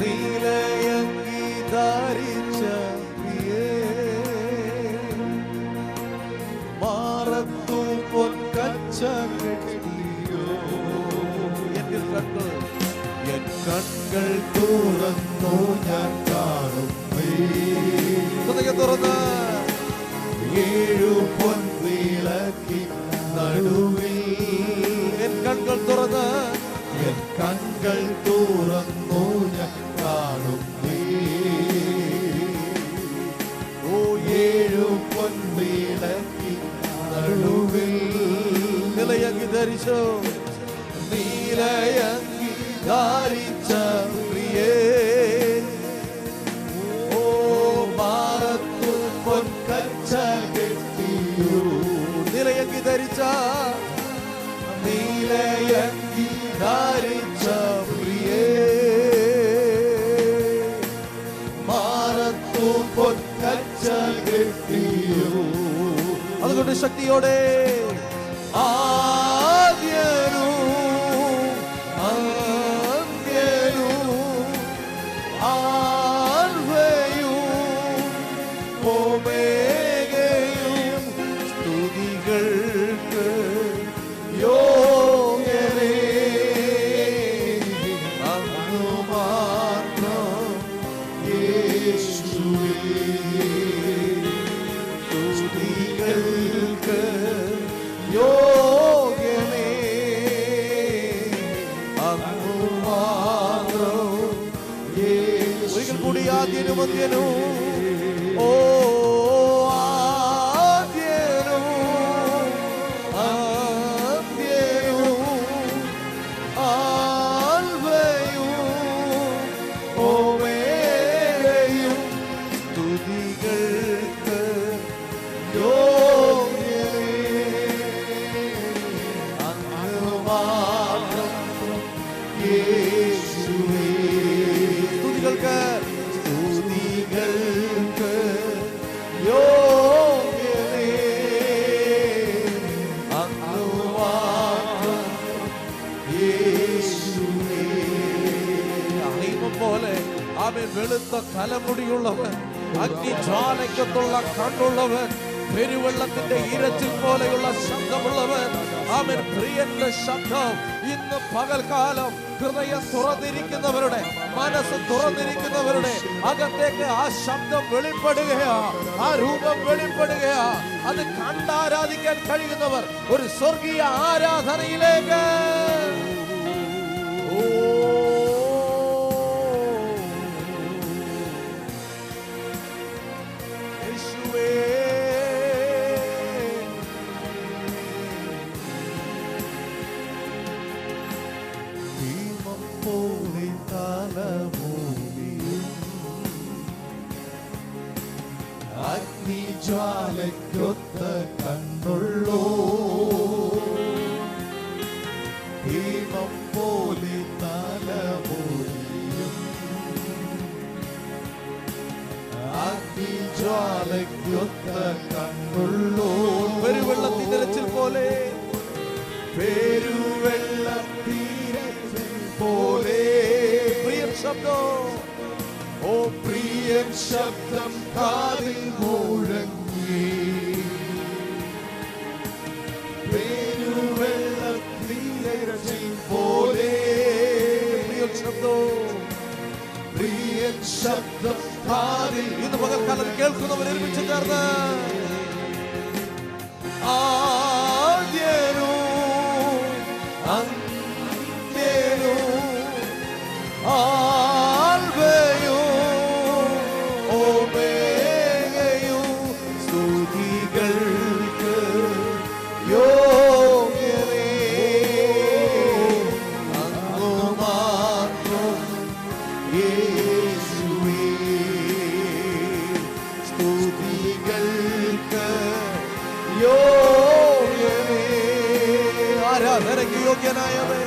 നീലയങ്കി ധരിച്ച മാറത്തു പൊൻകച്ച കെട്ടിയോ. എൻ കണ്ണുകൾ തുറന്നു ഞാൻ കാണും തുറന്ന് ഏഴു പൊൻവിളക്കി നടുവിൽ. എൻ കണ്ണുകൾ തുറന്ന് ഞാൻ കാണും ഓ ഏഴു പൊൻവിളക്കി നടുവിൽ. നിലയങ്കി ധരിച്ചോ, നീലയങ്കി ധരിച്ച പ്രിയേ. ഓ മാറത്തു പൊൻകച്ച കെട്ടിയോ. നിലയങ്കി ധരിച്ച നീലയങ്കി ധരിച്ച പ്രിയേ. മാറത്തു പൊൻകച്ച കെട്ടിയോ. അതുകൊണ്ട് ശക്തിയോടെ ആദ്യനും അന്ത്യനും ആൽഫയും ഓമേഗയും സ്തുതികൾക്ക് യോഗ്യനേ. അങ്ങ് മാത്രം യേശുവേ. സ്തുതികൾക്ക് യോഗ്യനേ. അങ്ങ് മാത്രം യേശുവേ. ഒരിക്കൽ കൂടി ആദ്യനും അന്ത്യനും. ഓ ആദ്യനും അന്ത്യനും ആൽഫയും ഓമേഗയും സ്തുതികൾക്ക് യോഗ്യനേ. അങ്ങ് മാത്രം യേശുവേ. സ്തുതികൾക്ക് യോഗ്യനേ. അങ്ങ് മാത്രം യേശുവേ. അഹിമം പോലെ അവൻ വെളുത്ത തലമുടിയുള്ളവൻ, അഗ്നിജ്വാലയ്ക്കത്തുള്ള കണ്ണുള്ളവൻ, പെരുവെള്ളത്തിന്റെ ഇരച്ചിൽ പോലെയുള്ള ശബ്ദമുള്ളവൻ. അവൻ പ്രിയന്റെ ശബ്ദം ഇന്ന് പകൽക്കാലം ഹൃദയം തുറന്നിരിക്കുന്നവരുടെ, മനസ്സ് തുറന്നിരിക്കുന്നവരുടെ അകത്തേക്ക് ആ ശബ്ദം വെളിപ്പെടുകയാ, ആ രൂപം വെളിപ്പെടുകയാ. അത് കണ്ടാരാധിക്കാൻ കഴിയുന്നവർ ഒരു സ്വർഗീയ ആരാധനയിലേക്ക്. അഗ്നിജ്വാലയ്ക്കൊത്ത കണ്ണുള്ളോ, ഭീമം പോലെ തലമുടിയും. അഗ്നിജ്വാലയ്ക്കൊത്ത കണ്ണുള്ളോ, പെരുവെള്ളത്തിരച്ചിൽ പോലെ, പെരുവെള്ളത്തിരച്ചിൽ പോലെ. പ്രിയൻ ശബ്ദം, ഓ പ്രിയൻ ശബ്ദം കാതിൽ മുഴങ്ങി. പെരുവെള്ളത്തിരച്ചിൽ പോലെ. പ്രിയൻ ശബ്ദം, പ്രിയൻ ശബ്ദം കാതിൽ. ഇന്ന് പകൽക്കാലം കേൾക്കുന്നവർ ഒരുമിച്ച് ചേർന്ന് ആദ്യനും അന്ത്യനും ആൽഫയും ഓമേഗയും സ്തുതികൾക്ക് യോഗ്യനേ. അങ്ങ് മാത്രം യേശുവേ. സ്തുതികൾക്ക് യോഗ്യനേ. ആരാധനയ്ക്ക് യോഗ്യനായവൻ,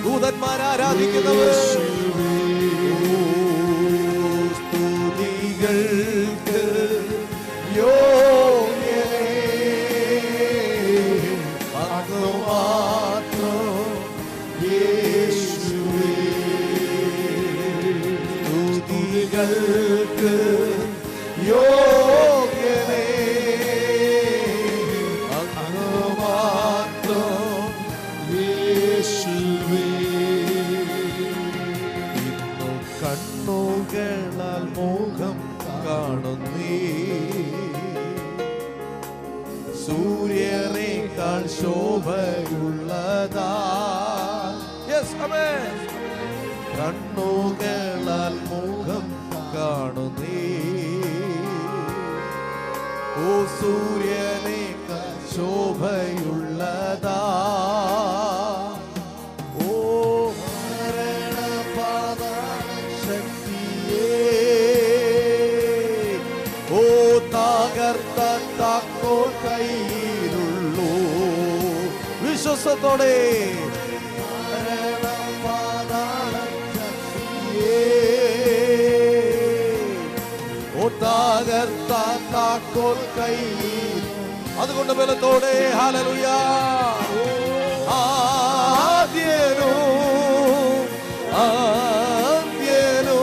ദൂതന്മാർ ആരാധിക്കുന്നവർ. സ്തുതികൾക്ക് യോഗ്യനേ. അങ്ങ് മാത്രം യേശുവേ. സ്തുതികൾക്ക് യോഗ്യനേ, അങ്ങ് മാത്രം യേശുവേ. ഇന്നു കണ്ണുകളാൽ മോഹം കാണുന്നീ, സൂര്യനേക്കാൾ ശോഭയുള്ളതാ. യെസ്, ആമേൻ. കണ്ണുകളാൽ മുഖം കാണുന്നീ, ഓ സൂര്യനേക്കാൾ ശോഭയുള്ളതാ. ഓ മരണപാതാള ശക്തിയേ, ഓ തകർത്ത താക്കോൽ കയ്യിലുള്ളൂ. വിശ്വാസത്തോടെ തകർത്ത താക്കോൽ കയ്യിൽ. അതുകൊണ്ട് ബലത്തോടെ ഹല്ലേലൂയ. ആദ്യനോ ആദ്യനോ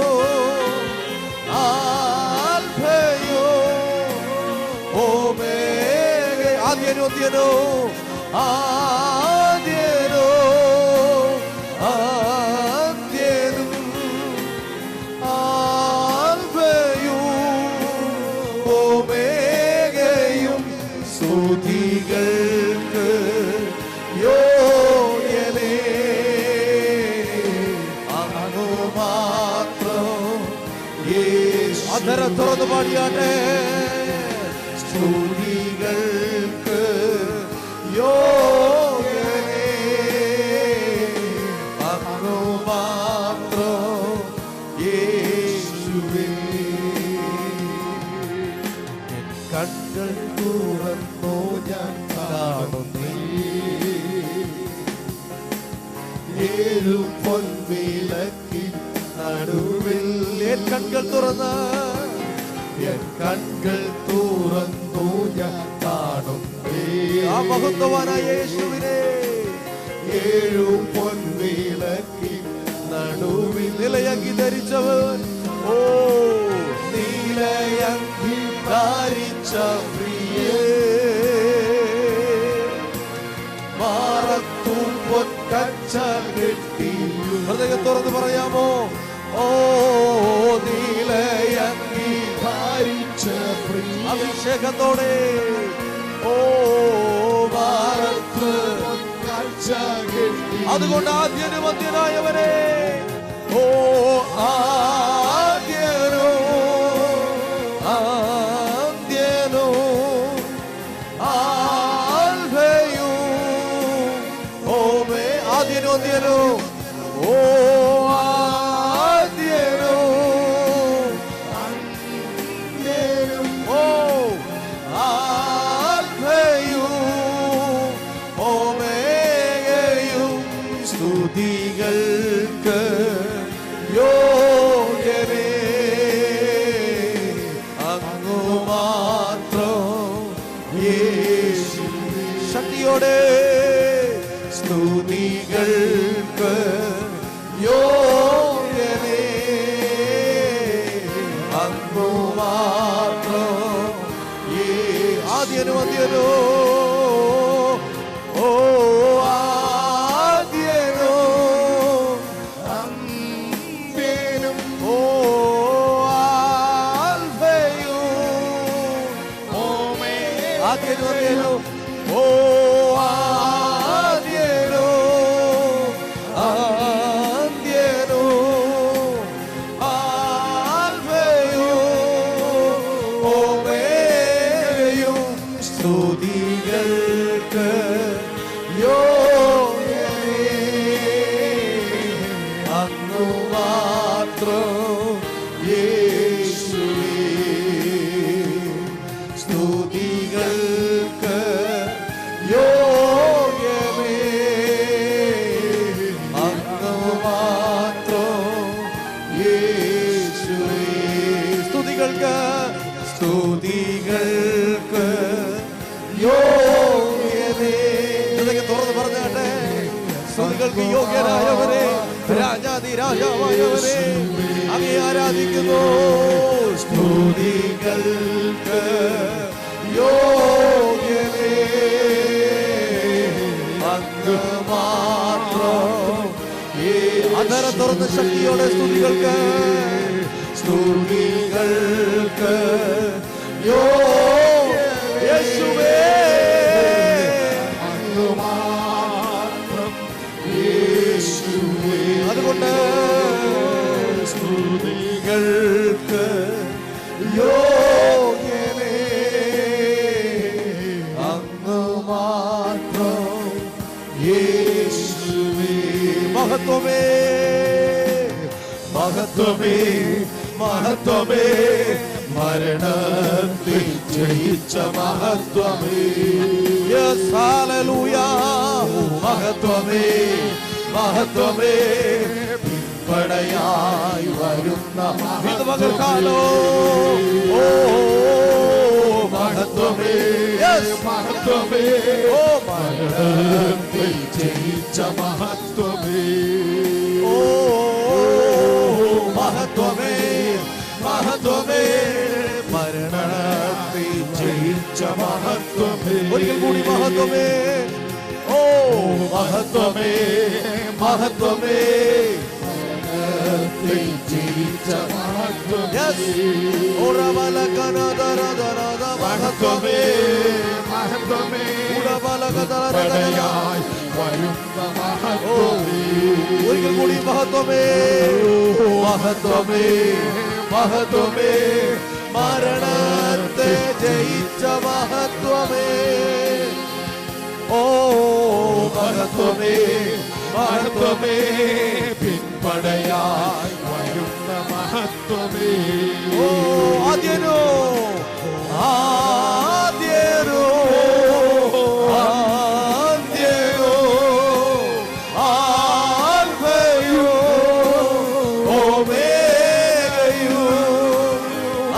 ആൽഫയോ ഓമേഗ. ആദ്യനോ ആദ്യനോ ആദ്യനോ സ്തുതികൾക്ക് യോഗ്യനേ, അങ്ങ് മാത്രം യേശുവേ. അധരം തുറന്നു പാടിയാട്ടെ. സ്തുതികൾക്ക് യോഗ്യനേ, അങ്ങ് മാത്രം യേശുവേ. കണ്ണുകൾ തുറന്നോ ഞാൻ കാണുന്നീ, ഏഴു പൊൻവിളക്കിൻ നടുവിൽ. എൻ കണ്ണുകൾ തുറന്ന്, എൻ കണ്ണുകൾ തുറന്നു ഞാൻ കാണുന്നീ, ആ മഹത്വവാനായ യേശുവിനെ. ഏഴു പൊൻവിളക്കിൻ നടുവിൽ നിലയങ്കി ധരിച്ചവൻ, ഓ നീലയങ്കി ധരിച്ച പ്രിയേ, മാറത്തു പൊൻകച്ച കെട്ടി. ഹൃദയം തുറന്ന് പറയാമോ? ഓ നീലയങ്കി ധരിച്ച പ്രിയ. അഭിഷേകത്തോടെ ഓ മാറത്തു പൊൻകച്ച കെട്ടി. അതുകൊണ്ട് ആദ്യനും അന്ത്യനായവനെ, ഓ ആദ്യനോ ആദ്യനോ ആൽഫയോ ഓമേ. ആദ്യനോ ആദ്യനോ ഓ ആദ്യനോ ആദ്യനോ ഓ ആൽഫയോ ഓമേഗയും. സ്തുതികൾക്ക് യോഗ്യനേ, അങ്ങ് മാത്രം യേശുവേ. ശക്തിയോടെ സ്തുതികൾക്ക് യോഗ്യനേ, അങ്ങ് മാത്രം യേശുവേ. ആദ്യനോ ആദ്യനോ ഓ ആദ്യനോ അന്ത്യനും ഓ ആൽഫയോ ഓമേ. ആദ്യനോ ആദ്യനോ ഓ ആദ്യനോ ആദ്യനോ ആൽഫയോ ഓമേയും. സ്തുതികൾക്ക് യോഗ്യനേ, അങ്ങ് മാത്രം യേശുവേ. സ്തുതികൾക്ക് യോഗ്യനേ, അങ്ങ് മാത്രം യേശുവേ. സ്തുതികൾക്ക് സ്തുതികൾക്ക് യോഗ്യനേ. തുറന്ന് പറഞ്ഞാട്ടെ. സ്തുതികൾക്ക് യോഗ്യനായവരെ, രാജാതിരാജാവായവനെ അങ്ങേ ആരാധിക്കുന്നു. സ്തുതികൾക്ക് യോഗ്യനേ അങ്ങ് മാത്രം. അധരം തുറന്ന് ശക്തിയോടെ സ്തുതികൾക്ക് യേശുവേ അങ്ങ് മാത്രം. യേശുവേ അതുകൊണ്ട് സ്തുതികൾക്ക് യോഗ്യനേ അങ്ങ് മാത്രം. യേശുവേ മഹത്വമേ മഹത്വമേ മഹത്വമേ മരണത്തെ ജയിച്ച മഹത്വമേ. Yes hallelujah. മഹത്വമേ മഹത്വമേ പിൻപടയായി വരുന്ന മഹത്വമേ. ഓ മഹത്വമേ മഹത്വമേ ഓ മരണത്തെ ജയിച്ച മഹത്വമേ. ഓ മഹത്വമേ മഹത്വമേ മരണത്തെ ജയിച്ച മഹത്വമേ. ഒരിക്കൽ കൂടി മഹത്വമേ. ഓ മഹത്വമേ മഹത്വമേ മരണത്തെ ജയിച്ച മഹത്വമേ. മഹത്വമേ മഹത്വമേ പിൻപടയായി വരുന്ന മഹത്വമേ. ഒരിക്കൽ കൂടി മഹത്വമേ മഹത്വമേ മഹത്വമേ മരണത്തെ ജയിച്ച മഹത്വമേ. ഓ മഹത്വമേ മഹത്വമേ പിൻപടയായി വരുന്ന മഹത്വമേ. ഓ ആദ്യനോ ആദ്യനോ ആദ്യനോ ആൽഫയോ ഓമേഗയോ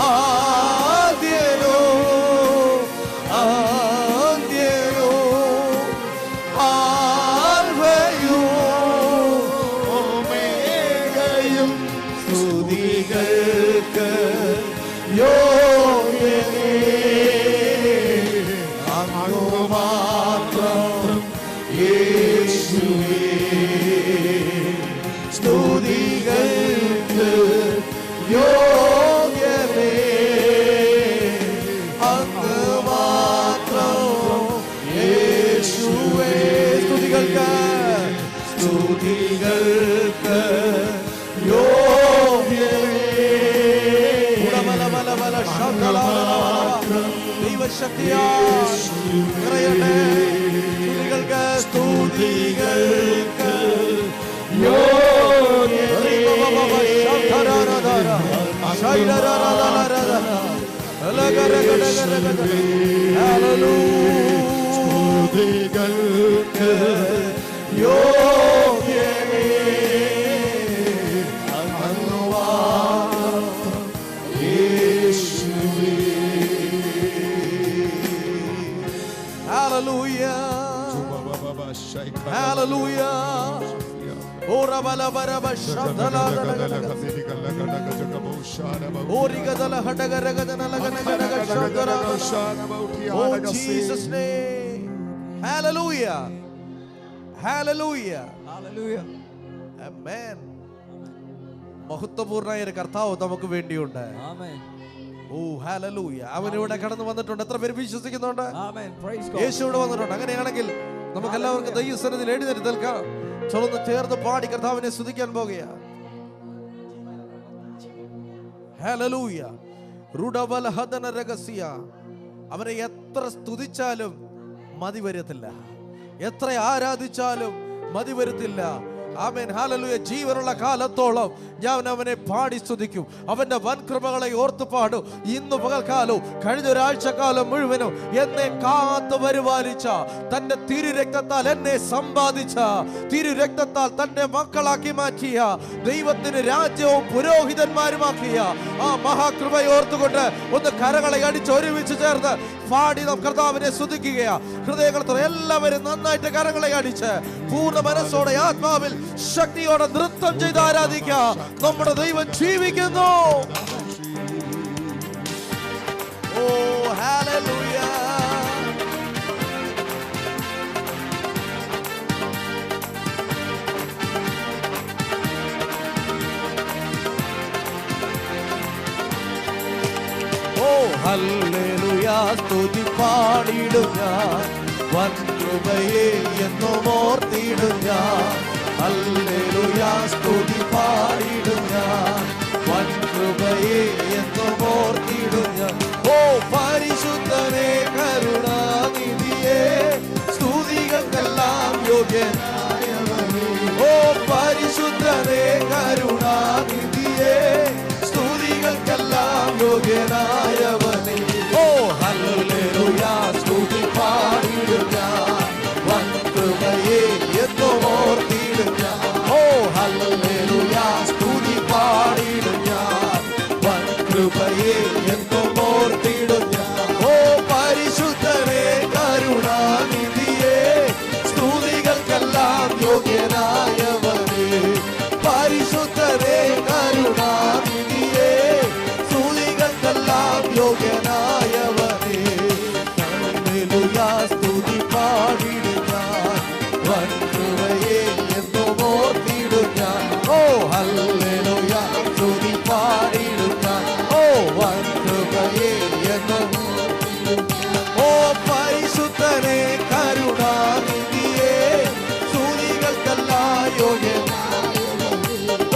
ആദ്യനോ ആദ്യനോ ആൽഫയോ ഓമേഗയും സ്തുതികൾക്ക് യോഗ്യനേ അങ്ങ് മാത്രം. യേശുവേ സ്തുതികൾക്ക് യോഗ്യനേ അങ്ങ് മാത്രം. യേശുവേ സ്തുതികൾക്ക് സ്തുതികൾക്ക് യോഗ്യനേ. ദൈവശക്തിയാൽ നിറയട്ടെ. സ്തുതികൾക്ക് സ്തുതികൾക്ക് യോഗ്യനേ. സ്തുതികൾക്ക് യോഗ്യനേ അങ്ങ് മാത്രം. യേശുവേ Hallelujah. Hallelujah. Ora bala bara bashandala. Ori gadala hadagara gadana lagana gadana shandara. Oh Jesus name. Hallelujah. Hallelujah. Hallelujah. Amen. മഹത്വപൂർണ്ണമായ ഒരു കർത്താവ് നമുക്ക് വേണ്ടിയുണ്ട്. ആമേൻ. ഓ ഹല്ലേലൂയ. അവൻ ഇവിടെ കടന്നു വന്നിട്ടുണ്ട്. എത്ര പേര് വിശ്വസിക്കുന്നുണ്ട്? ആമേൻ. Praise God. യേശു ഇവിടെ വന്നിട്ടുണ്ട്. അങ്ങനെയാണെങ്കിൽ നമുക്ക് എല്ലാവർക്കും ദൈവസന്നിധിയിൽ എഴുന്നേറ്റ് നിൽക്കാം. ചൊല്ലുന്ന ചേർന്ന് പാടി കർത്താവിനെ സ്തുതിക്കാൻ പോകുകയാണ്. ഹല്ലേലൂയ. റുഡവൽ ഹദന രഹസ്യ. അവനെ എത്ര സ്തുതിച്ചാലും മതി വരത്തില്ല, എത്ര ആരാധിച്ചാലും മതി വരത്തില്ല. ആമേൻ. ഹല്ലേലൂയ. ജീവനുള്ള കാലത്തോളം ഞാൻ അവനെ പാടി സ്തുതിക്കും. അവന്റെ വൻകൃപകളെ ഓർത്തു പാടും. ഇന്ന് പകൽക്കാലവും കഴിഞ്ഞ ഒരാഴ്ചക്കാലം മുഴുവനും എന്നെ കാത്തു പരിപാലിച്ച, തന്റെ തിരുരക്തത്താൽ എന്നെ സമ്പാദിച്ച, തിരുരക്തത്താൽ തന്റെ മക്കളാക്കി മാറ്റിയ, ദൈവത്തിന് രാജ്യവും പുരോഹിതന്മാരുമാക്കിയ ആ മഹാകൃപയെ ഓർത്തുകൊണ്ട് ഒന്ന് കരങ്ങളെ അടിച്ച് ഒരുമിച്ച് ചേർന്ന് പാടി നാം കർത്താവിനെ സ്തുതിക്കുകയാ. ഹൃദയങ്ങളത്തോടെ എല്ലാവരും നന്നായിട്ട് കരങ്ങളെ അടിച്ച് പൂർണ്ണ മനസ്സോടെ ആത്മാവിൽ ശക്തിയോടെ നൃത്തം ചെയ്ത് ആരാധിക്കാം. നമ്മുടെ ദൈവം ജീവിക്കുന്നു. ഓ ഹല്ലേലൂയ. ഓ ഹല്ലേലൂയ. സ്തുതി പാടിടും ഞാൻ, വൻ കൃപയെ എന്നും ഓർത്തിടും ഞാൻ. ഹല്ലേലൂയ. സ്തുതി പാടിടും ഞാൻ, വൻ കൃപയെ എന്നും ഓർത്തിടും ഞാൻ. ഓ പരിശുദ്ധനെ കരുണാനിധിയെ, സ്തുതികൾക്കെല്ലാം യോഗ്യനായവനേ. ഓ പരിശുദ്ധനെ കരുണാനിധിയെ, സ്തുതികൾക്കെല്ലാം യോഗ്യനായവനേ. ഓ ഹല്ലേലൂയ. സ്തുതി പാടിടും ഞാൻ, വൻ കൃപയെ എന്നും ഓർത്തിടും ഞാൻ. ഓ ഹല്ലേലൂയ. സ്തുതി പാടിടും ഞാൻ, വൻ കൃപയെ എന്നും ഓർത്തിടും ഞാൻ. ഓ പരിശുദ്ധനെ കരുണാനിധിയെ, സ്തുതികൾക്കെല്ലാം യോഗ്യനായവനേ. പരിശുദ്ധനെ കരുണാനിധിയെ, സ്തുതികൾക്കെല്ലാം യോഗ്യനായവനേ. ഹല്ലേലൂയ. സ്തുതി പാടിടും ഞാൻ, വൻ കൃപയെ എന്നും ഓർത്തിടും ഞാൻ. ഓ ഹല്ലേലൂയ. സ്തുതി പാടിടും ഞാൻ, ഓ വൻ കൃപയെ എന്നും. ഓ പരിശുദ്ധനെ കരുണാനിധിയെ, സ്തുതികൾക്കെല്ലാം യോഗ്യൻ.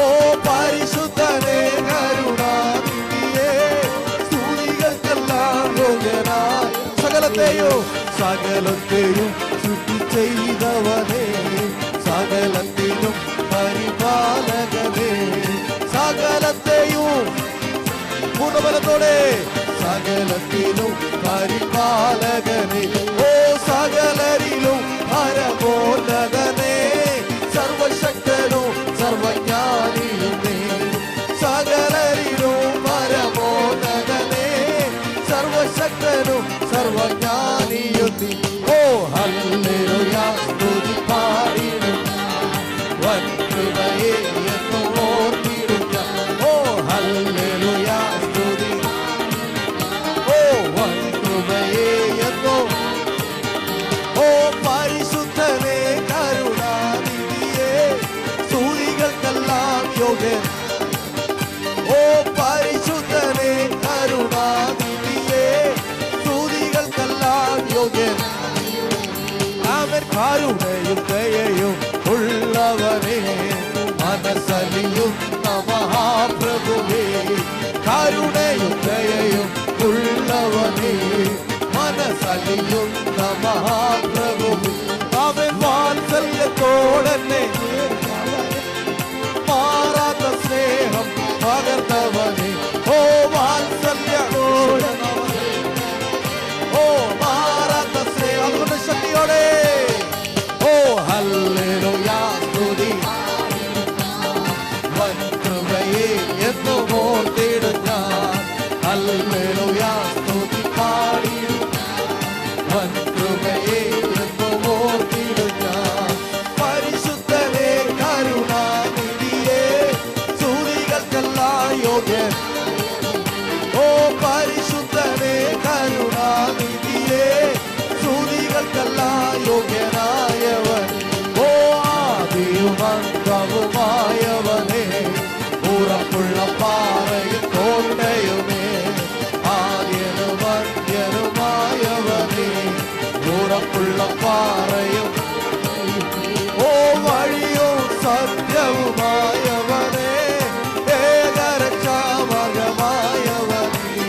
ഓ പരിശുദ്ധനെ കരുണാനിധിയെ, സ്തുതികൾക്കെല്ലാം യോഗ്യനായ. സകലത്തെയും സൃഷ്ടി ചെയ്തവനേ, സകലത്തിലും പരിപാലകനേ. സകലത്തെയും പൂർണ്ണബലത്തോടെ, സകലത്തിലും പരിപാലകനേ. ഓ സകലരിലും പരമോന്നതനേ, സർവശക്തനും സർവജ്ഞാനിയും നീ. സകലരിലും പരമോന്നതനേ, സർവശക്തനും സർവജ്ഞാനിയും നീ. ഓ ഹല്ലേലൂയ. സ്തുതി പാടിടും ഞാൻ, വൻ കൃപയെ എന്നും ഓർത്തിടും ഞാൻ. ഓ ഹല്ലേലൂയ. സ്തുതി. ഓ വൻ കൃപയെ എന്നും. ഓ പരിശുദ്ധനെ കരുണാനിധിയെ, സ്തുതികൾക്കെല്ലാം യോഗ്യൻ. ഓ പരിശുദ്ധനെ കരുണാനിധിയെ, സ്തുതികൾക്കെല്ലാം യോഗ്യൻ. അവൻ കരുണയും ദയയും ഉള്ളവനേ, മനസ്സലിയും മഹാപ്രഭുവേ. കരുണയും ദയയും ഉള്ളവനേ, മനസ്സലിയും മഹാപ്രഭുവേ. അവൻ വാത്സല്യത്തോടെന്നെ മാറാത്ത സ്നേഹം പകർന്നവനേ. ഓ വാത്സല്യത്തോടെ, ഓ മാറാത്ത സ്നേഹം. അതുകൊണ്ട് ശക്തിയോടെ ഓ ഹല്ലേലൂയ. സ്തുതി വൻ കൃപയെ എന്നും ഓർത്തിടും ഞാൻ. ഹല്ലേലൂയ. സ്തുതി പാടിടും വൻ കൃപയെ എന്നും ഓർത്തിടും ഞാൻ. പരിശുദ്ധനെ കരുണാനിധിയെ, സ്തുതികൾക്കെല്ലാം യോഗ്യൻ. ഓ പരിശുദ്ധനെ കരുണാനിധിയെ, സ്തുതികൾക്കെല്ലാം യോഗ്യനായവൻ. ഓ ആദിയും അന്തവുമായവനേ, ഉറപ്പുള്ള പാറയും കോട്ടയുമേ. ആദ്യനും അന്ത്യനുമായവനേ, ഉറപ്പുള്ള പാറയും. ഓ വഴിയും സത്യവുമായവനേ, ഏകരക്ഷാമകമായവനേ.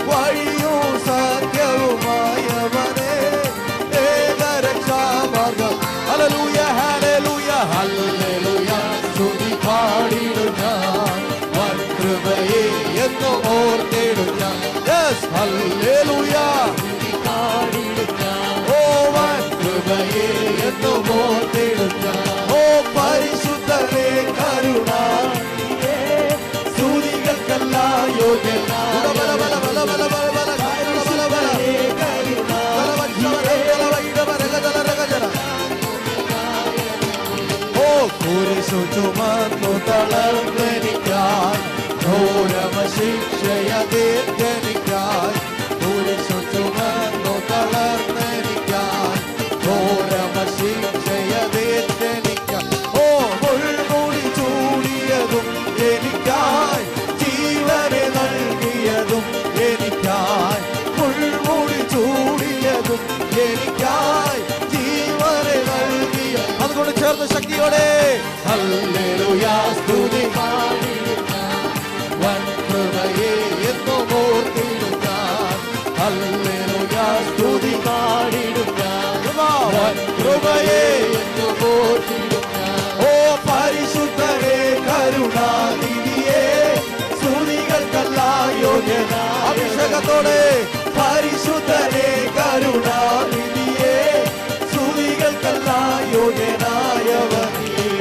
വഴിയും സത്യവുമായവനേ, ഏകരക്ഷാമകം. ഹല്ലേലൂയ. ഹല്ലേലൂയ. ഹല്ലേലൂയ. സ്തുതി പാടിടും ഞാൻ, വൻ കൃപയെ എന്നും ഓർത്തിടും ഞാൻ. യെസ്. ഹല്ലേലൂയ. സ്തുതി പാടിടും ഞാൻ, ഓ വൻ കൃപയെ എന്നും ഓർത്തിടും ഞാൻ. ഓ പരിശുദ്ധനെ കരുണാനിധിയെ, സ്തുതികൾക്കെല്ലാം യോഗ്യൻ. തളർന്നെനിക്കായി ഘോരമ ശിക്ഷയതീർക്കെനിക്കായി കുരിശു ചുമന്നു തളർന്നെനിക്കായി ഘോരമ ശിക്ഷയതീർക്കെനിക്കായി ഓ മുൾമുടി ചൂടിയതും എനിക്കായി ജീവനെ നൽകിയതും എനിക്കായി മുൾമുടി ചൂടിയതും എനിക്കായി ജീവനെ നൽകിയ അതുകൊണ്ട് ചേർന്ന് ശക്തിയോടെ ഹല്ലേലൂയ സ്തുതി വൻ കൃപയെ എന്നും ഓർത്തിടുക ഹല്ലേലൂയ സ്തുതി പാടിടുക വൻ കൃപയെ എന്നും ഓർത്തിടുക ഓ പരിശുദ്ധരേ കരുണാനിധിയേ സ്തുതികൾക്കെല്ലാം യോഗ്യനായ അഭിഷേകത്തോടെ പരിശുദ്ധരേ കരുണാനിധിയേ സ്തുതികൾക്കെല്ലാം യോഗ്യനായവൻ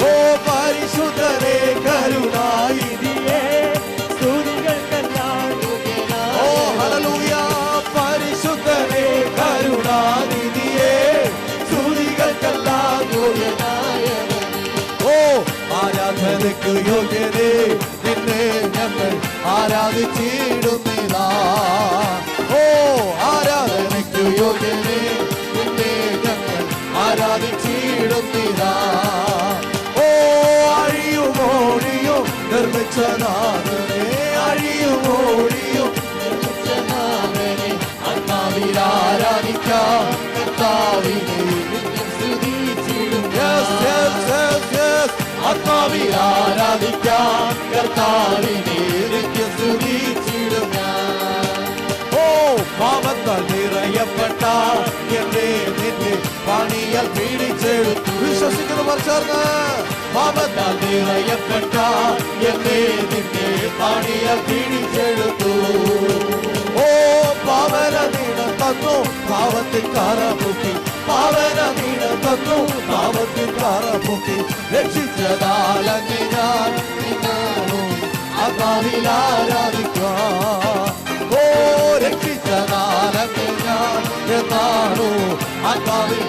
ഓ പരിശുദ്ധരേ കരുണാനിധിയേ സ്തുതികൾക്കെല്ലാം യോഗ്യനായ ഓ ഹല്ലേലൂയ പരിശുദ്ധരേ കരുണാനിധിയേ സ്തുതികൾക്കെല്ലാം യോഗ്യനായവൻ ഓ ആരാധനയ്ക്ക് യോഗ്യനേ നിന്നെ ഞങ്ങൾ ആരാധിച്ചിടുന്നിതാ ഓ ആരാധനയ്ക്ക് യോഗ്യനേ നിന്നെ ഞങ്ങൾ ആരാധിച്ചിടുന്നിതാ ഓ അഴിയുമോഴിയും നിർമ്മിച്ചനാഥനെ അഴിയുമോഴിയും നിർമ്മിച്ചനാഥനെ ആത്മാവിൽ ആരാധിക്കാം കർത്താവിനെ സ്തുതിച്ചിടും ആത്മാവിൽ ആരാധിക്കാം കർത്താവിനെ നിത്യം സ്തുതിച്ചിടും ഓ പാപത്താൽ നിറയപ്പെട്ട എന്നെ നിന്നെ പണിയാൽ പീഡിച്ചെടുത്തു വിശ്വസിക്കുന്നവർ ചേർന്ന് പാപത്താൽ നിറയപ്പെട്ട എന്നെ നിന്നെ പണിയാൽ പീഡിച്ചെടുത്തു ഓ പാവന നീണ തന്നു പാവത്തിൽ കാറമുക്കി പാവന നീണ തന്നു പാവത്തിൽ കാറമുക്കി രക്ഷിച്ചതാലങ്ങി ഞാൻ നിന്നാണോ ആത്മാവിൽ ആരാധിക്കാം ഓ രക്ഷിച്ചതാലങ്ങി ഞാൻ എന്നാണോ ആത്മാവിൽ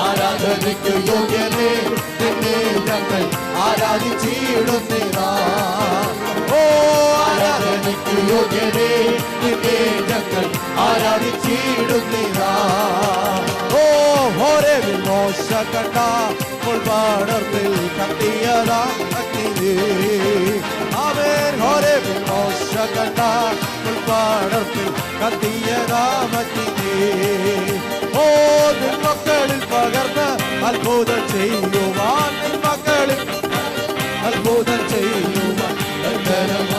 ആരാധനയ്ക്ക് യോഗ്യനേ നിന്നെ ഞങ്ങൾ ആരാധിച്ചിടുന്നിതാ ഓ ആരാധനയ്ക്ക് യോഗ്യനേ നിന്നെ ഞങ്ങൾ ആരാധിച്ചിടുന്നിതാ ഓ ഹോരേബിൽ മോശ കണ്ട മുൾപാടത്തിൽ കത്തിയതാ അഗ്നി അവൻ ഹോരേബിൽ മോശ കണ്ട മുൾപാടത്തിൽ കത്തിയതാ അഗ്നി ഓ നിൻ മക്കളിൽ പകർന്ന് അത്ഭുതം ചെയ്യുവാൻ നിൻ മക്കളിൽ അത്ഭുതം ചെയ്യുവാൻ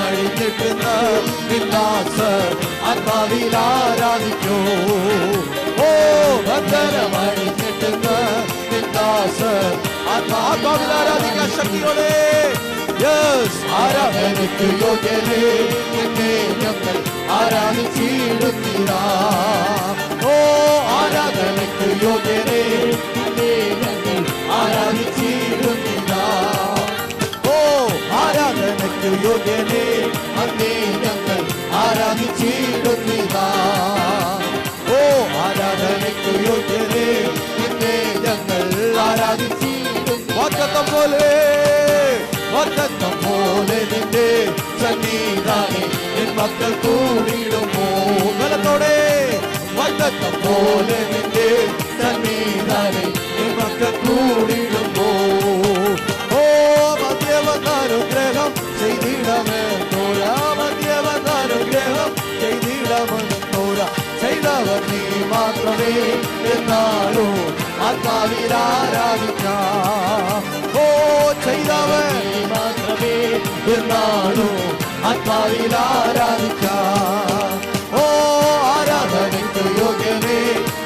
അഴിഞ്ഞിട്ടുന്ന നിന്നാസർ ആത്മാവിൽ ആരാധിക്കോ ഓ ബന്ധനമഴിഞ്ഞിട്ടുന്ന നിന്നാസർ ആത്മാവിൽ ആരാധിക്കാൻ ശക്തിയോടെ ആരാധനയ്ക്ക് യോഗ്യനേ നിന്നെ ഞങ്ങൾ ആരാധിച്ചിടുന്നിതാ ഓ ആരാധനയ്ക്ക് യോഗ്യനേ നിന്നെ ഞങ്ങൾ ആരാധിച്ചിടുന്നിതാ ഓ ആരാധനയ്ക്ക് യോഗ്യനേ അങ്ങേ ഞങ്ങൾ ആരാധിച്ചിടുന്നിതാ ഓ ആരാധനയ്ക്ക് യോഗ്യനേ നിന്നെ ഞങ്ങൾ ആരാധിച്ചിടും വാഗ്ദത്തം പോലെ നിന്റെ സന്നിധാനേ നിൻ മക്കൾ കൂടിയിടുമോ ബലത്തോടെ വാഗ്ദത്തം പോലെ നിന്റെ സന്നിധാനേ നിൻ മക്കൾ കൂടിയിടുമോ ഓ മധ്യവന്നാനുഗ്രഹം ചെയ്തിടമെന്നോരാ മധ്യവന്നാനുഗ്രഹം ചെയ്തിടമെന്നോരാ ചെയ്തവർ നീ മാത്രമേ എന്നാലോ ആത്മാവിൽ ആരാധിക്കാം ഓ ചെയ്തവർ നീ മാത്രമേ എന്നാലോ ആത്മാവിൽ ആരാധിക്കാം ഓ ആരാധനയ്ക്ക് യോഗ്യനേ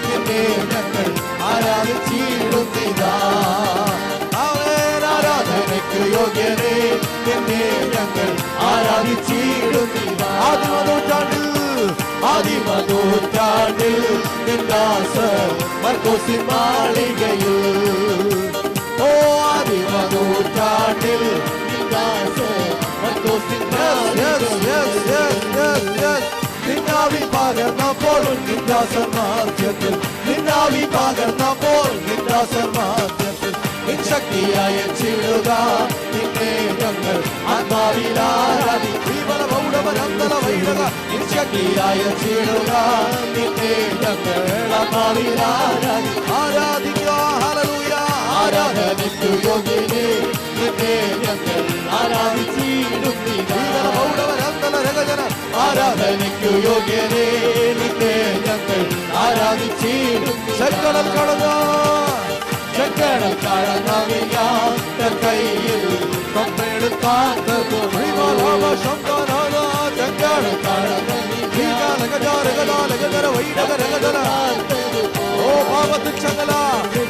നിന്നെ ഞങ്ങൾ ആരാധിച്ചിടുന്നിതാ അവൻ ആരാധനയ്ക്ക് യോഗ്യനേ നിന്നെ ഞങ്ങൾ ആരാധിച്ചിടുന്നിതാ ആദിമനൂറ്റാണ്ടിൽ നിന്ദാസർ മർക്കോസിൻ മാളികയിൽ ഓ ആദിമനൂറ്റാണ്ടിൽ നിന്ദാസർ മർക്കോസിൻ നിന്നാവി പകർന്നപ്പോൾ നിന്ദാസർ മാധ്യത്തിൽ നിന്നാവി പകർന്നപ്പോൾ നിന്ദാസർ മാധ്യത്തിൽ നിൻ ശക്തിയായ ചിടുക നിന്നെ ഞങ്ങൾ ആത്മാവിൽ ആരാധിക്കുക. നിൻ ശക്തിയായ ചിടുക നിന്നെ ഞങ്ങൾ ആത്മാവിൽ ആരാധിക്കുക. ഹല്ലേലൂയ. ആരാധനയ്ക്കു യോഗ്യനേ നിന്നെ ഞങ്ങൾ ആരാധിച്ചിടുന്നിതാ. ആരാധനയ്ക്കു യോഗ്യനേ നിന്നെ ഞങ്ങൾ ആരാധിച്ചിടും. ചെങ്കടൽ കടന്നോ ചെങ്കടൽ കടന്നവിയാൻ കയ്യിൽ കൊണ്ടെടുത്താത്തതു ചെങ്കടൽ ഓ പാപത്തിൻ ചങ്ങല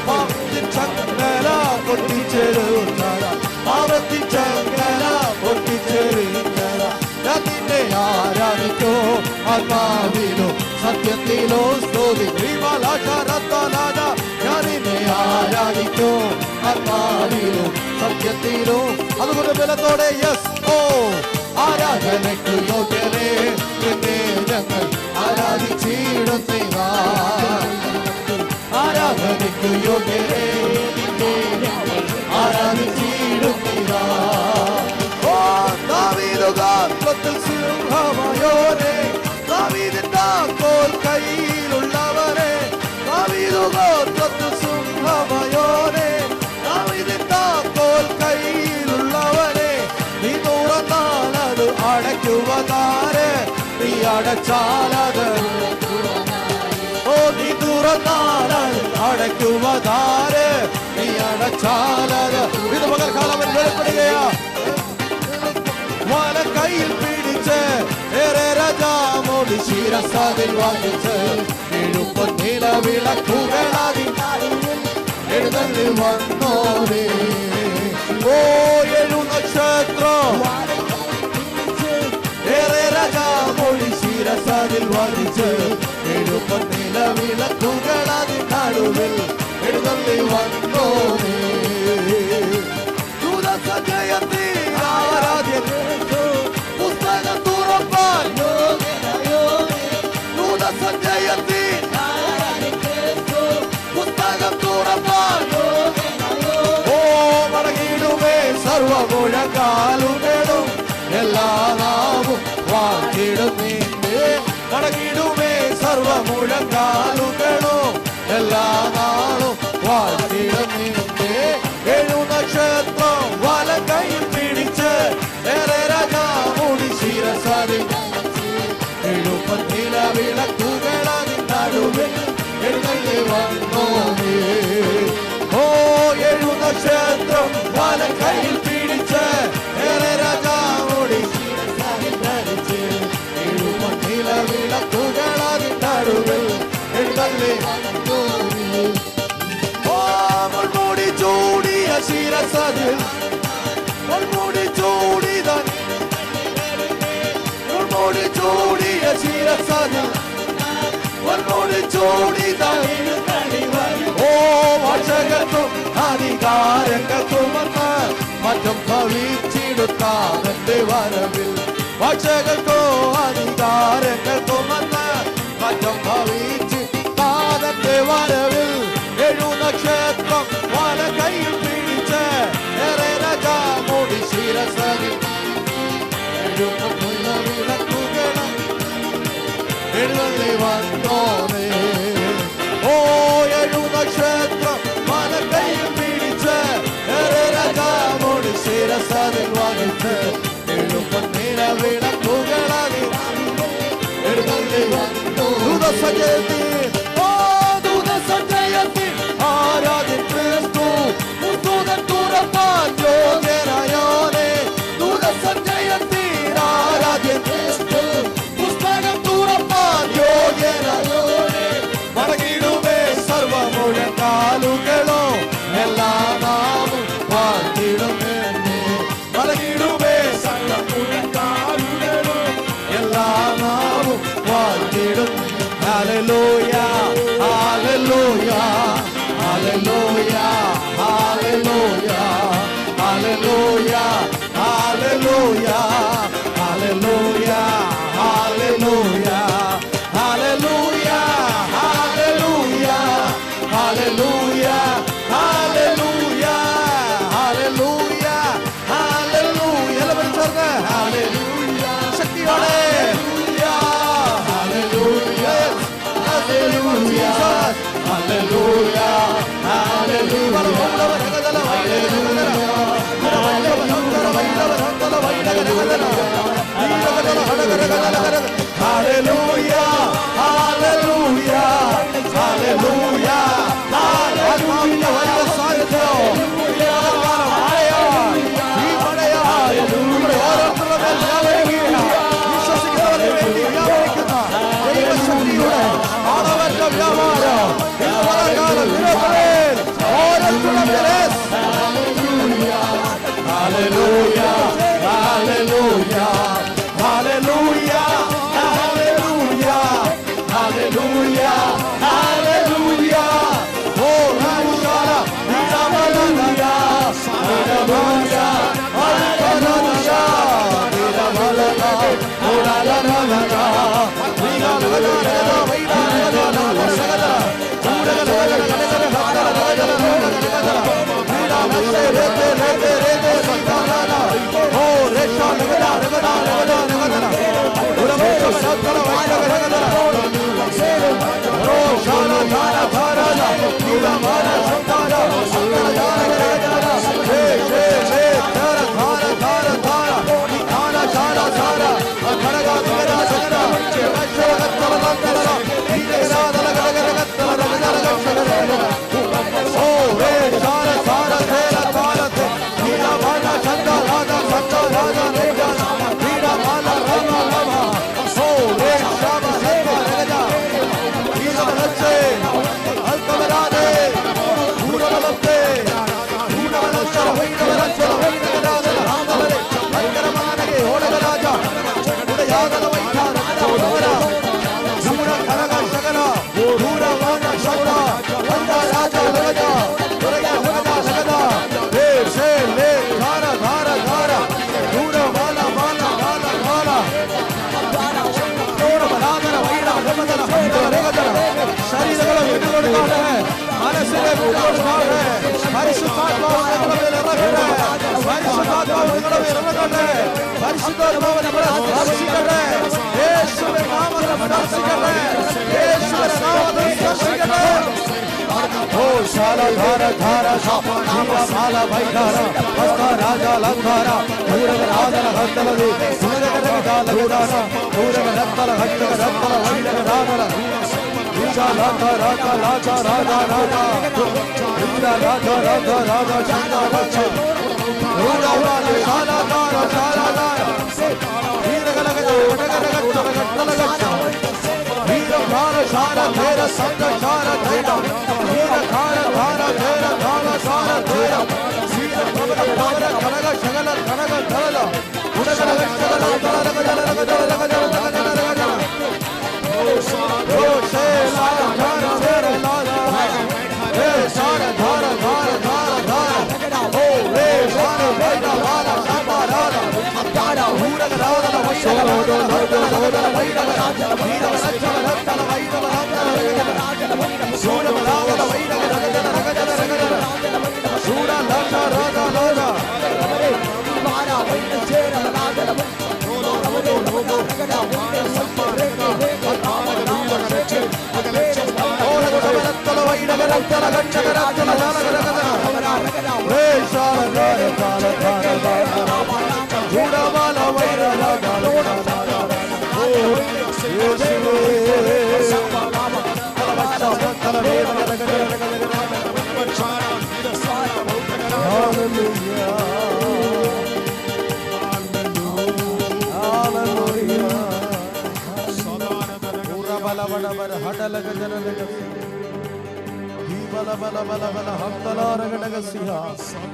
പാപത്തിൻ ചങ്ങല പൊട്ടിച്ചെറുന്നത പാപത്തിൻ ചങ്ങല പൊട്ടിച്ചെറിഞ്ഞത ഞാൻ നിന്നെ ആരാധിക്കോ ആത്മാവിലോ സത്യത്തിലോ സ്തുതി ഞാൻ നിന്നെ ആരാധിക്കോ ആത്മാവിലോ സത്യത്തിലോ. അതുകൊണ്ട് ബലത്തോടെ യെസ് ഓ ആരാധനയ്ക്കു യോഗ്യനേ നിന്നെ ഞങ്ങൾ ആരാധിച്ചിടുന്നിതാ. ആരാധനയ്ക്കു യോഗ്യനേ നിന്നെ ഞങ്ങൾ ആരാധിച്ചിടുന്നിതാ. ഓ ദാവീദ് ഗോത്രത്തിൽ സിംഹമായോനെ ദാവീദിൻ താക്കോൽ കയ്യിലുള്ളവനെ ദാവീദ് ഗോത്രത്തിൽ സിംഹമായോനെ ദാവീദിൻ താക്കോൽ കയ്യിലുള്ളവനെ നീ തുറന്നാലത് അടയ്ക്കുവതാര് നീ അടച്ചാലത് ഓ നീ തുറന്നാലത് അടയ്ക്കുവതാര് നീ അടച്ചാലത്. ഇത് പകൽക്കാലം വെളിപ്പെടുകയാ. വല കയ്യിൽ പിടിച്ച് ഏറെ രാജാമോട് ശിരസാദിൽ വാങ്ങിച്ച് എഴുപ്പ നിലവിളക്കുകളാതി എഴുന്നള്ളി വന്നോരേ. ഓ എഴു നക്ഷത്രം ഏറെ രാജാമോട് ശിരസാദിൽ വാങ്ങിച്ച് എഴുപ്പ നിലവിളക്കുകളാതി നടുവിൽ എഴുന്നള്ളി വന്നോരേ. ജയന്തി ആരാധ്യൻ പുസ്തകം തുറപ്പാൻ ജയന്തി പുസ്തകം തുറപ്പാൻ ഓ മടങ്ങിടുമേ സർവമുഴക്കാലുകളും എല്ലാ നാവും വാഴ്ത്തിടും നിന്നെ. മടങ്ങിടുമേ സർവമുഴക്കാലുകളും എല്ലാ നാളും വാഴ്ത്തിടും നിന്നെ. ഏഴു നക്ഷത്രം വല കയ്യിൽ പിടിച്ച് ഏറെ രാജാമൂടി ശിരസാദിൽ എഴുപ്പത്തില വിളക്കുകളാതി നടുവിൽ എഴുന്നള്ളി വന്നോനേ. ഓ ഏഴു നക്ഷത്രം വല കയ്യിൽ പിടിച്ച് ഏറെ രാജാമൂടി ശിരസാദിൽ ധരിച്ച് എഴുപ്പത്തില വിളക്കുകളാതി നടുവിൽ എഴുന്നള്ളി വന്നോനേ. ഓ മുൾമുടി ചൂടിയ ശിരസതിൽ മുൾമുടി ചൂടിതൻ മുൾമുടി ചൂടിയ ശിരസതിൽ മുൾമുടി ചൂടിതൻ ഓ വശകത്തും അധികാരങ്ങൾക്കുമെന്ന് മറ്റും ഭവിച്ചിടുത്താവന്റെ വരവിൽ. വശകൾക്കോ അധികാരങ്ങൾക്കുമെന്ന് മറ്റും ഭവിച്ചിട്ടാവന്റെ വരവിൽ. ഏഴു നക്ഷത്രം വല കയ്യിൽ പിടിച്ച് ഏറെ രാജാമോടി ശിരസതിൽ എഴുന്നള്ളി വന്നോനേ. ഓ ഏഴു നക്ഷത്രം വല കയ്യിൽ പിടിച്ച് ഏറെ രാജാമോടി ശിരസതിൽ വഹിച്ച് എഴുപത്തിര വിളക്കുകളാതി എഴുന്നള്ളി വന്നോ. ദൂതസഞ്ചയത്തി ഓ ദൂതസഞ്ചയത്തി ആരാധ്യൻ ക്രിസ്തു പുസ്തകം തുറപ്പാൻ യോഗ്യനായോനെ. ദൂതസഞ്ചയത്തി ആരാധ്യൻ ക്രിസ്തു പുസ്തകം തുറപ്പാൻ യോഗ്യനായോനെ. മടങ്ങിടുമേ സർവമുഴക്കാലുകളോ എല്ലാ നാവും വാഴ്ത്തിടുമെന്നേ. മടങ്ങിടുമേ സർവമുഴക്കാലുകളോ എല്ലാ നാവും വാഴ്ത്തിടും. ഹല്ലേലൂയ ഹല്ലേലൂയ ഹല്ലേലൂയ ഹല്ലേലൂയ Hallelujah, hallelujah, hallelujah, hallelujah, hallelujah, hallelujah. Oh, hallelujah, hallelujah, hallelujah,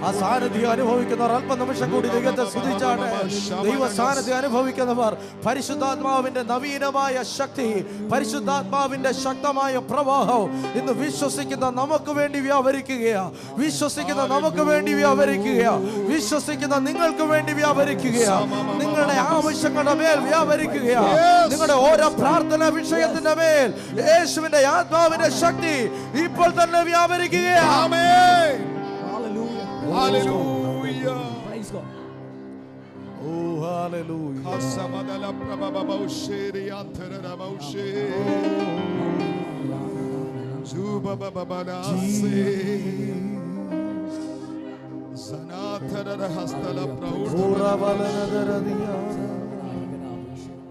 ആ സാന്നിധ്യം അനുഭവിക്കുന്നവർ അല്പനിമിഷം കൂടി ദൈവത്തെ സ്തുതിച്ചാണ്. ദൈവ സാന്നിധ്യം അനുഭവിക്കുന്നവർ പരിശുദ്ധാത്മാവിന്റെ നവീനമായ ശക്തി, പരിശുദ്ധാത്മാവിന്റെ ശക്തമായ പ്രവാഹം ഇന്ന് വിശ്വസിക്കുന്ന നമുക്ക് വേണ്ടി വ്യാപരിക്കുകയാ. വിശ്വസിക്കുന്ന നമുക്ക് വേണ്ടി വ്യാപരിക്കുകയാ. വിശ്വസിക്കുന്ന നിങ്ങൾക്ക് വേണ്ടി വ്യാപരിക്കുകയാ. നിങ്ങളുടെ ആവശ്യങ്ങളുടെ മേൽ വ്യാപരിക്കുകയാ. നിങ്ങളുടെ ഓരോ പ്രാർത്ഥന വിഷയത്തിന്റെ മേൽ യേശുവിന്റെ ആത്മാവിന്റെ ശക്തി ഇപ്പോൾ തന്നെ വ്യാപരിക്കുകയാ. ആമേൻ. ഹല്ലേലൂയ. Praise God. ഓ ഹല്ലേലൂയ. ഹസമദല പ്രബബബൗശേരി അന്തരബൗശേ. ജൂബബബബനാസേ. സനാതര ഹസ്തല പ്രൗഢ.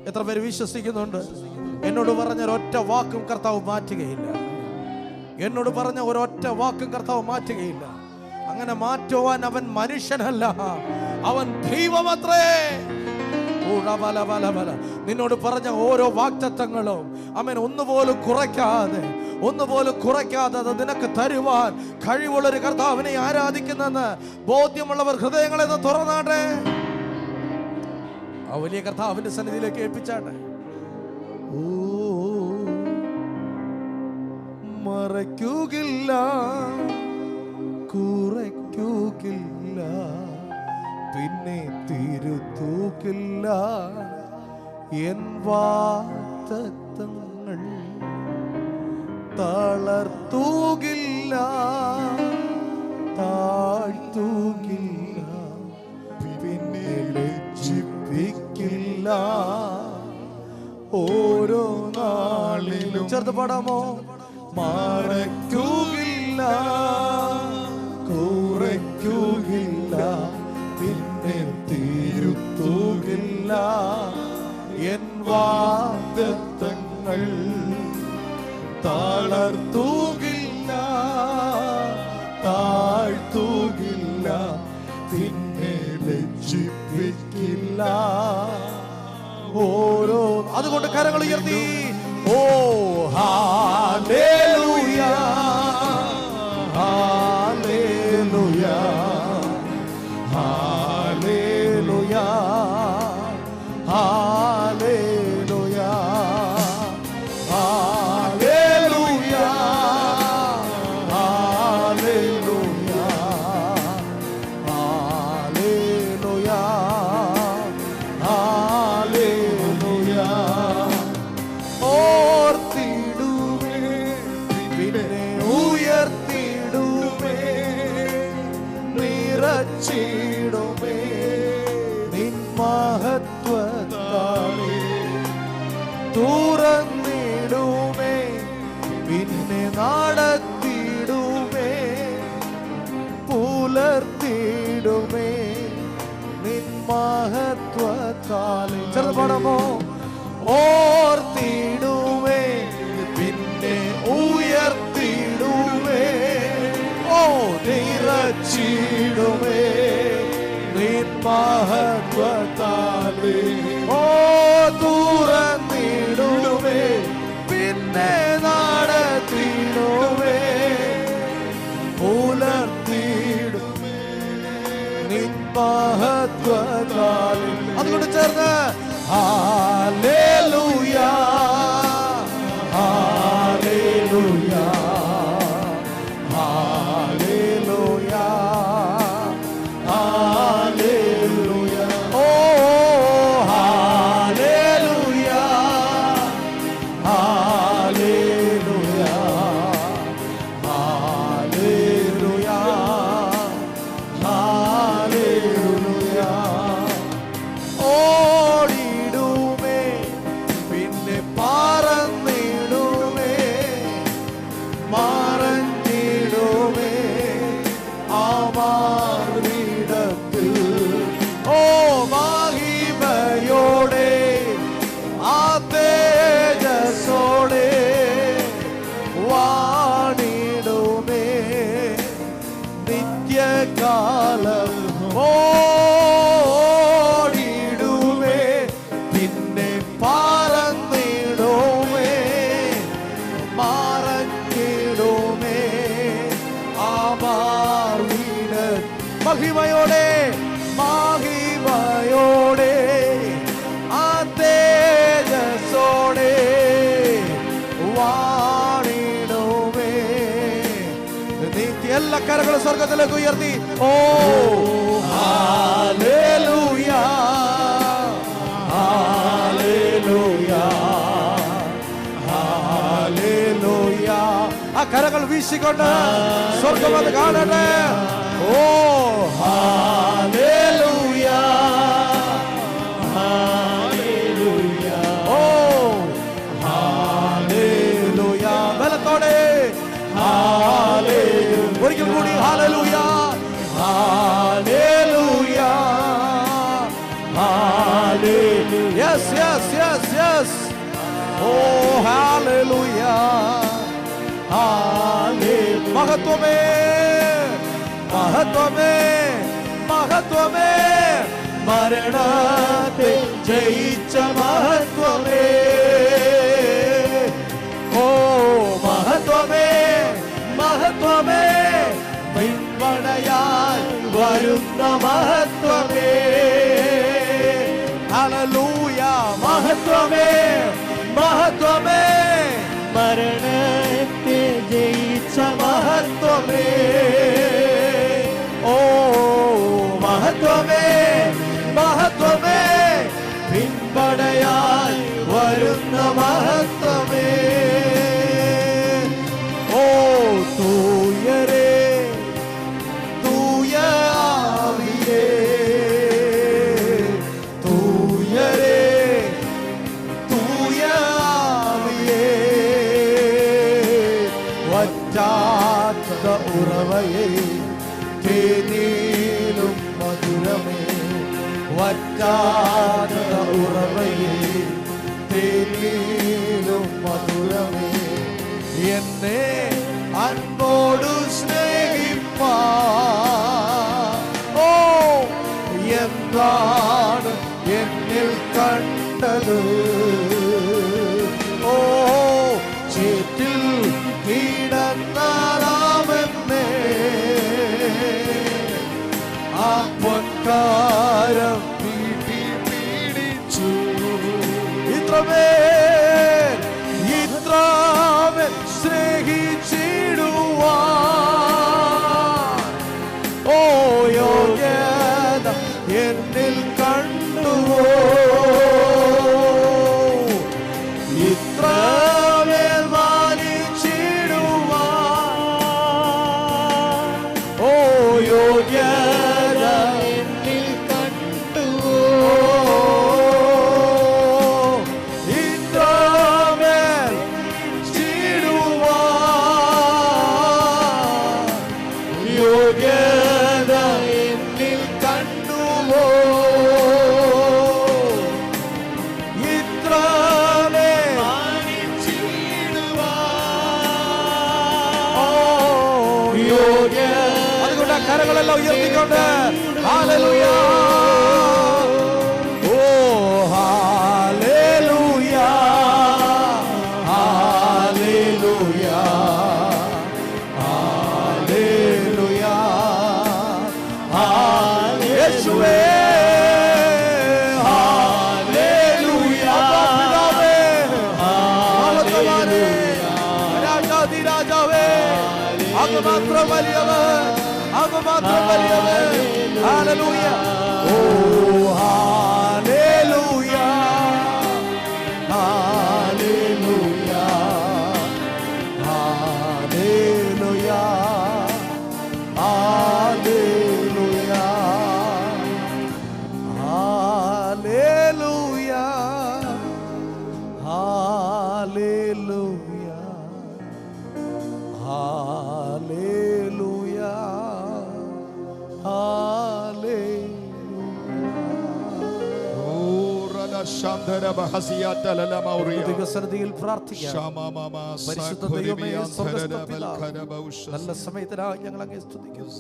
എത്ര പേര് വിശ്വസിക്കുന്നുണ്ട്? എന്നോട് പറഞ്ഞ ഒരൊറ്റ വാക്കും കർത്താവ് മാറ്റുകയില്ല. എന്നോട് പറഞ്ഞ ഒരൊറ്റ വാക്കും കർത്താവ് മാറ്റുകയില്ല. അങ്ങനെ മാറ്റുവാൻ അവൻ മനുഷ്യനല്ല, അവൻ ദൈവമത്രേ. നിന്നോട് പറഞ്ഞ ഓരോ വാഗ്ദത്തങ്ങളും അവൻ ഒന്നുപോലും കുറയ്ക്കാതെ, ഒന്നുപോലും കുറയ്ക്കാതെ നിനക്ക് തരുവാൻ കഴിവുള്ളൊരു കർത്താവിനെ ആരാധിക്കുന്നെന്ന് ബോധ്യമുള്ളവർ ഹൃദയങ്ങളെ തുറന്നാട്ടെ. ആ വലിയ കർത്താവിന്റെ സന്നിധിയിലേക്ക് ഏൽപ്പിച്ചാട്ടെ. ഓ, മറയ്ക്കുകയില്ല, കുറയ്ക്കുകയില്ല, പിന്നെ തിരുത്തൂക്കില്ല എൻ വാഗ്ദത്തങ്ങൾ, തളർത്തൂകില്ല, താഴ്ത്തൂകില്ല, പിന്നെ ലജ്ജിപ്പിക്കില്ല. ഓരോ നാളിലും ചേർത്ത് പാടാമോ? മറയ്ക്കുകയില്ല, കുറയ്ക്കുകയില്ല, പിന്നെ തിരുത്തൂകില്ല എൻ വാഗ്ദത്തങ്ങൾ, തളർത്തൂകില്ല, താഴ്ത്തൂകില്ല, പിന്നെ ലജ്ജിപ്പിക്കില്ല. ഓരോ അതുകൊണ്ട് കരങ്ങൾ ഉയർത്തി ഓ ഹല്ലേലൂയ, ഹല്ലേലൂയ, ഹല്ലേലൂയ, ഹല്ലേലൂയ, ഹല്ലേലൂയ, ഹല്ലേലൂയ, ഹല്ലേലൂയ, ഹല്ലേലൂയ. ഓർത്തിടുമേ, പിന്നെ ഉയർത്തിടുമേ, നിറച്ചിടുമേ നിൻ മഹത്വത്താലേ. തുറന്നിടുമേ, പിന്നെ നടത്തിടുമേ, പുലർത്തിടുമേ നിൻ മഹത്വത്താലേ. ചെറുത് പാടാമോ? ഓർത്തിടുമേ, പിന്നെ ഉയർത്തിടുമേ, ഓ നിറച്ചിടുമേ നിൻ മഹത്വത്താലേ. ഓ തുറന്നിടുമേ, പിന്നെ നടത്തിടുമേ, പുലർത്തിടുമേ നിൻ മഹത്വത്താലേ. അതുകൊണ്ട് ചേർന്ന് ഹല്ലേലൂയ, ഹല്ലേലൂയ, ഹല്ലേലൂയ, ഹല്ലേലൂയ. ഓ ഹല്ലേലൂയ, ഹല്ലേലൂയ, ഹല്ലേലൂയ, ഹല്ലേലൂയ. ഓടിടുമേ, പിന്നെ പറന്നിടുമേ, മറഞ്ഞിടുമേ ആമാർവിടത്തിൽ. ഓ മഹിമയോടെ ആ തേജസ്സോടെ വാണിടുമേ നിത്യകാലം. ഓടിടുമേ, പിന്നെ പറന്നിടുമേ, മറഞ്ഞിടുമേ ആമാർവിട. മഹിമയോടെ, മഹിമയോടെ ആ തേജസ്സോടെ വാണിടുമേ നിത്യ. എല്ലാ കരകളും സ്വർഗത്തിലേക്ക് ഉയർത്തി ഓ ഹല്ലേലൂയ, ഹല്ലേലൂയ, ഹല്ലേലൂയ. ആ കരങ്ങൾ വീശിക്കൊണ്ട് സ്വർഗം അത് കാണട്ടെ. ഓ ഹല്ലേലൂയ, ഹല്ലേലൂയ, ഓ ഹല്ലേലൂയ. ബലത്തോടെ ഹല്ലേലൂയ. ഒരിക്കൽ കൂടി ഹല്ലേലൂയ, ഹല്ലേലൂയ, ഹല്ലേലൂയ. Yes yes yes yes. ഓ ഹല്ലേലൂയ, ഹല്ലേലൂയ. മഹത്വമേ, മഹത്വമേ, മഹത്വമേ, മരണത്തെ ജയിച്ച മഹത്വമേ. ഓ മഹത്വ പിൻപടയായി വരുന്ന മഹത്വമേ. ഹല്ലേലൂയ. മഹത്വമേ, മഹത്വമേ, മരണത്തെ ജയിച്ച മഹത്വമേ. ഓ മഹത്വമേ, മഹത്വമേ, പിൻപടയായി വരുന്ന മഹത്വമേ. ഓ തൂയരേ, തൂയ ആവിയേ, തൂയരേ, തൂയ ആവിയേ, വറ്റാത്ത ഉറവയേ, തേനീലും മധുരമേ, വറ്റാത്ത ഉറവയേ, തേനീലും മധുരമേ. എന്നെ അൻപോടു സ്നേഹിപ്പാ. ഓ എന്താണ് എന്നിൽ കണ്ടത്? ഓ ചേറ്റിൽ കിടന്നാമെന്നേ ആ പൊൻകാരം പീഡിച്ചു. ഇത്രമേൽ ഇത്രമേൽ സ്നേഹിച്ചിടുവാൻ ഓ യോഗ്യത എന്നിൽ കണ്ടുവോ? ഇത്രമേൽ മാനിച്ചിടുവാൻ ഓ യോഗ്യത എന്നിൽ കണ്ടുവോ? ഇത്രമേൽ ചിടുവാൻ യോഗ്യത എന്നിൽ കണ്ടുവോ? ഇത്രമേൽ യോഗ്യത. അതുകൊണ്ട് ആ കരങ്ങളെല്ലാം ഉയർത്തിക്കൊണ്ട് ഹല്ലേലൂയ. ഓ ഹല്ലേലൂയ, ഹല്ലേലൂയ, ഹല്ലേലൂയ, യേശുവേ ഹല്ലേലൂയ. പിതാവേ, മഹത്വവാനേ, രാജാധിരാജാവേ, അങ്ങ് മാത്രം വലിയവൻ, അങ്ങ് മാത്രം വലിയവൻ. ഹല്ലേലൂയ. ഓ ഹല്ലേലൂയ, ഹല്ലേലൂയ, ഹല്ലേലൂയ, ഹല്ലേലൂയ, ഹല്ലേലൂയ, ഹല്ലേലൂയ, ഹല്ലേലൂയ, ഹല്ലേലൂയ. പ്രാർത്ഥിക്കാം. പരിശുദ്ധ ദൈവമേ, സ്വർഗ്ഗസ്ഥ പിതാവേ, നല്ല സമയത്തിനായി ഞങ്ങൾ അങ്ങേ സ്തുതിക്കുന്നു.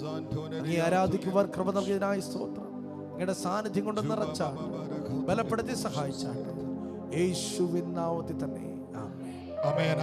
അങ്ങേ ആരാധിക്കുവാൻ കൃപ നൽകിയതിനായി സ്തോത്രം. അങ്ങയുടെ സാന്നിധ്യം കൊണ്ട് നിറച്ചാണ്, ബലപ്പെടുത്തി സഹായിച്ചാണ്. യേശുവിൻ നാമത്തിൽ തന്നെ ആമേൻ.